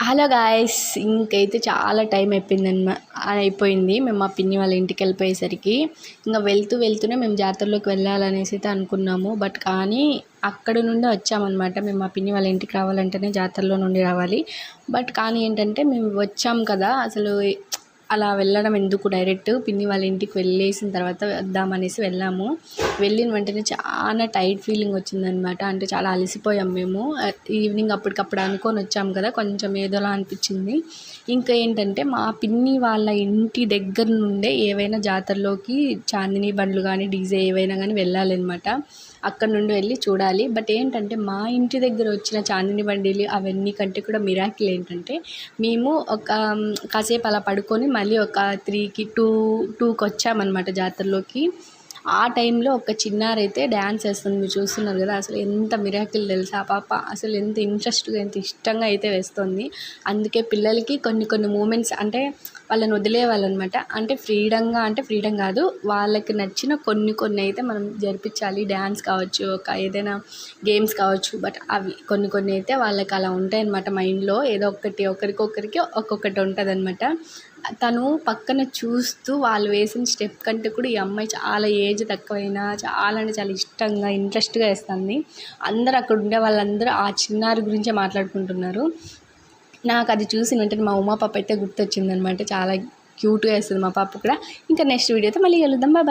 Hello guys, ఇంకైతే చాలా time అయిపోయింది మేము మా పిన్ని వాళ్ళ ఇంటికి వెళ్ళిపోయేసరికి. ఇంకా వెళ్తూనే మేము జాతరలోకి వెళ్ళాలనేసి అయితే అనుకున్నాము. బట్ కానీ అక్కడ నుండి వచ్చామన్నమాట. మేము మా పిన్ని వాళ్ళ ఇంటికి రావాలంటేనే జాతరలో నుండి రావాలి. బట్ కానీ ఏంటంటే మేము వచ్చాం కదా, అసలు అలా వెళ్ళడం ఎందుకు, డైరెక్ట్ పిన్ని వాళ్ళ ఇంటికి వెళ్ళేసిన తర్వాత వద్దామనేసి వెళ్ళాము. వెళ్ళిన వెంటనే చాలా టైర్డ్ ఫీలింగ్ వచ్చిందనమాట. అంటే చాలా అలసిపోయాం మేము. ఈవినింగ్ అప్పటికప్పుడు అనుకొని వచ్చాము కదా, కొంచెం ఏదోలా అనిపించింది. ఇంకా ఏంటంటే మా పిన్ని వాళ్ళ ఇంటి దగ్గర నుండే ఏవైనా జాతరలోకి చాందిని బండ్లు కానీ డీజే ఏవైనా కానీ వెళ్ళాలన్నమాట. అక్కడ నుండి వెళ్ళి చూడాలి. బట్ ఏంటంటే మా ఇంటి దగ్గర వచ్చిన చాందిని బండిలు అవన్నీ కంటే కూడా మిరాకిల్ ఏంటంటే, మేము కాసేపు అలా పడుకొని మళ్ళీ ఒక 2కి వచ్చామన్నమాట జాతరలోకి. ఆ టైంలో ఒక చిన్నారైతే డ్యాన్స్ వేస్తుంది, మీరు చూస్తున్నారు కదా. అసలు ఎంత మిరాకిల్ తెలుసా, ఆ పాప అసలు ఎంత ఇంట్రెస్ట్గా ఎంత ఇష్టంగా అయితే వేస్తుంది. అందుకే పిల్లలకి కొన్ని మూమెంట్స్ అంటే వాళ్ళని వదిలేవాళ్ళనమాట. అంటే ఫ్రీడమ్ కాదు, వాళ్ళకి నచ్చిన కొన్ని అయితే మనం జరిపించాలి. డ్యాన్స్ కావచ్చు, ఏదైనా గేమ్స్ కావచ్చు. బట్ అవి కొన్ని అయితే వాళ్ళకి అలా ఉంటాయన్నమాట మైండ్లో. ఏదో ఒకరికొకరికి ఒక్కొక్కటి ఉంటుంది అనమాట. తను పక్కన చూస్తూ వాళ్ళు వేసిన స్టెప్ కంటే కూడా ఈ అమ్మాయి చాలా ఏజ్ తక్కువైనా చాలా అంటే చాలా ఇష్టంగా ఇంట్రెస్ట్గా వేస్తుంది. అందరూ అక్కడ ఉండే వాళ్ళందరూ ఆ చిన్నారి గురించే మాట్లాడుకుంటున్నారు. నాకు అది చూసిన వెంటనే మా ఉమా పాప అయితే గుర్తొచ్చిందనమాట. చాలా క్యూట్గా వేస్తుంది మా పాప కూడా. ఇంకా నెక్స్ట్ వీడియోతో మళ్ళీ కలుద్దాం. బాయ్.